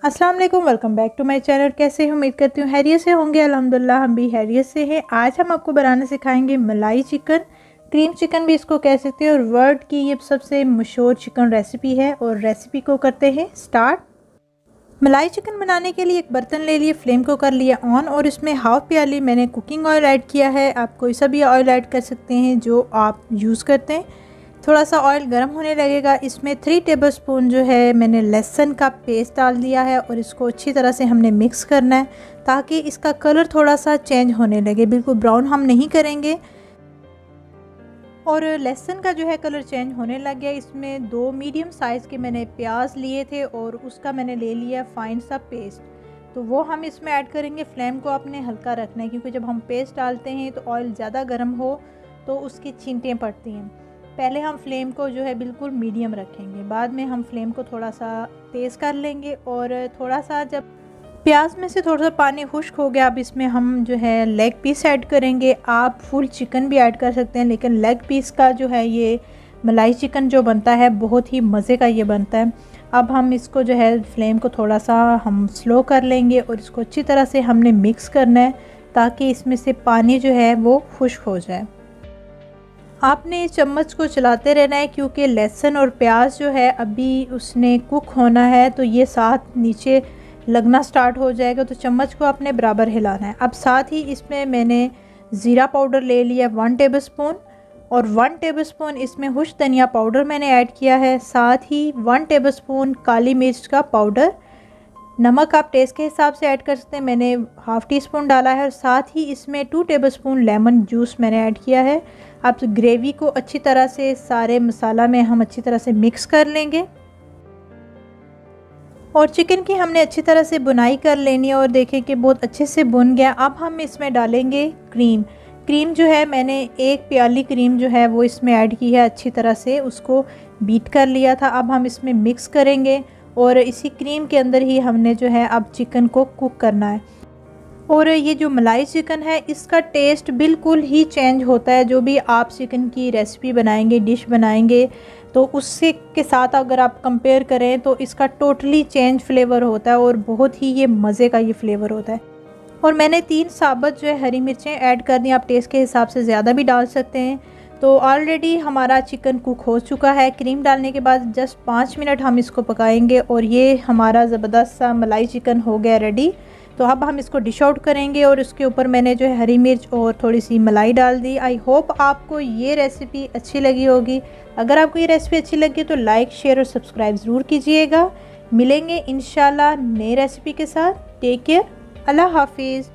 अस्सलाम वालेकुम, welcome back to my channel. कैसे हैं? उम्मीद करती हूँ हैरियत से होंगे। अल्हम्दुलिल्लाह हम भी हैरियत से हैं। आज हम आपको बनाना सिखाएंगे मलाई चिकन, क्रीम चिकन भी इसको कह सकते हैं, और वर्ल्ड की ये सबसे मशहूर चिकन रेसिपी है। और रेसिपी को करते हैं स्टार्ट। मलाई चिकन बनाने के लिए एक बर्तन ले लिए, फ्लेम को कर लिया ऑन, और इसमें हाफ़ प्याली मैंने कुकिंग ऑयल ऐड किया है। आप कोई सा भी ऑयल ऐड कर सकते हैं जो आप यूज़ करते हैं। थोड़ा सा ऑयल गर्म होने लगेगा, इसमें 3 टेबलस्पून जो है मैंने लहसुन का पेस्ट डाल दिया है, और इसको अच्छी तरह से हमने मिक्स करना है ताकि इसका कलर थोड़ा सा चेंज होने लगे। बिल्कुल ब्राउन हम नहीं करेंगे। और लहसुन का जो है कलर चेंज होने लग गया। इसमें 2 मीडियम साइज़ के मैंने प्याज लिए थे और उसका मैंने ले लिया फाइन सा पेस्ट, तो वो हम इसमें ऐड करेंगे। फ्लेम को आपने हल्का रखना है क्योंकि जब हम पेस्ट डालते हैं तो ऑयल ज़्यादा गर्म हो तो उसकी छींटें पड़ती हैं। पहले हम फ्लेम को जो है बिल्कुल मीडियम रखेंगे, बाद में हम फ्लेम को थोड़ा सा तेज़ कर लेंगे। और थोड़ा सा जब प्याज में से थोड़ा सा पानी खुश्क हो गया, अब इसमें हम जो है लेग पीस ऐड करेंगे। आप फुल चिकन भी ऐड कर सकते हैं, लेकिन लेग पीस का जो है ये मलाई चिकन जो बनता है बहुत ही मज़े का ये बनता है। अब हम इसको जो है फ्लेम को थोड़ा सा हम स्लो कर लेंगे और इसको अच्छी तरह से हमने मिक्स करना है ताकि इसमें से पानी जो है वो खुश्क हो जाए। आपने इस चम्मच को चलाते रहना है क्योंकि लहसुन और प्याज जो है अभी उसने कुक होना है, तो ये साथ नीचे लगना स्टार्ट हो जाएगा, तो चम्मच को आपने बराबर हिलाना है। अब साथ ही इसमें मैंने ज़ीरा पाउडर ले लिया 1 टेबलस्पून, और 1 टेबलस्पून इसमें खुश्क धनिया पाउडर मैंने ऐड किया है। साथ ही 1 टेबलस्पून काली मिर्च का पाउडर। नमक आप टेस्ट के हिसाब से ऐड कर सकते हैं, मैंने हाफ़ टी स्पून डाला है। और साथ ही इसमें 2 टेबलस्पून लेमन जूस मैंने ऐड किया है। अब ग्रेवी को अच्छी तरह से सारे मसाला में हम अच्छी तरह से मिक्स कर लेंगे, और चिकन की हमने अच्छी तरह से बुनाई कर लेनी है। और देखें कि बहुत अच्छे से बुन गया। अब हम इसमें डालेंगे क्रीम। क्रीम जो है मैंने 1 प्याली क्रीम जो है वो इसमें ऐड की है, अच्छी तरह से उसको बीट कर लिया था। अब हम इसमें मिक्स करेंगे और इसी क्रीम के अंदर ही हमने जो है अब चिकन को कुक करना है। और ये जो मलाई चिकन है इसका टेस्ट बिल्कुल ही चेंज होता है। जो भी आप चिकन की रेसिपी बनाएंगे, डिश बनाएंगे, तो उससे के साथ अगर आप कंपेयर करें तो इसका टोटली चेंज फ्लेवर होता है, और बहुत ही ये मज़े का ये फ्लेवर होता है। और मैंने 3 साबुत जो है हरी मिर्चें ऐड कर दी, आप टेस्ट के हिसाब से ज़्यादा भी डाल सकते हैं। तो ऑलरेडी हमारा चिकन कुक हो चुका है। क्रीम डालने के बाद जस्ट 5 मिनट हम इसको पकाएंगे, और ये हमारा ज़बरदस्त सा मलाई चिकन हो गया रेडी। तो अब हम इसको डिश आउट करेंगे, और उसके ऊपर मैंने जो है हरी मिर्च और थोड़ी सी मलाई डाल दी। आई होप आपको ये रेसिपी अच्छी लगी होगी। अगर आपको ये रेसिपी अच्छी लगी तो लाइक, शेयर और सब्सक्राइब ज़रूर कीजिएगा। मिलेंगे इंशाल्लाह नई रेसिपी के साथ। टेक केयर, अल्लाह हाफिज़।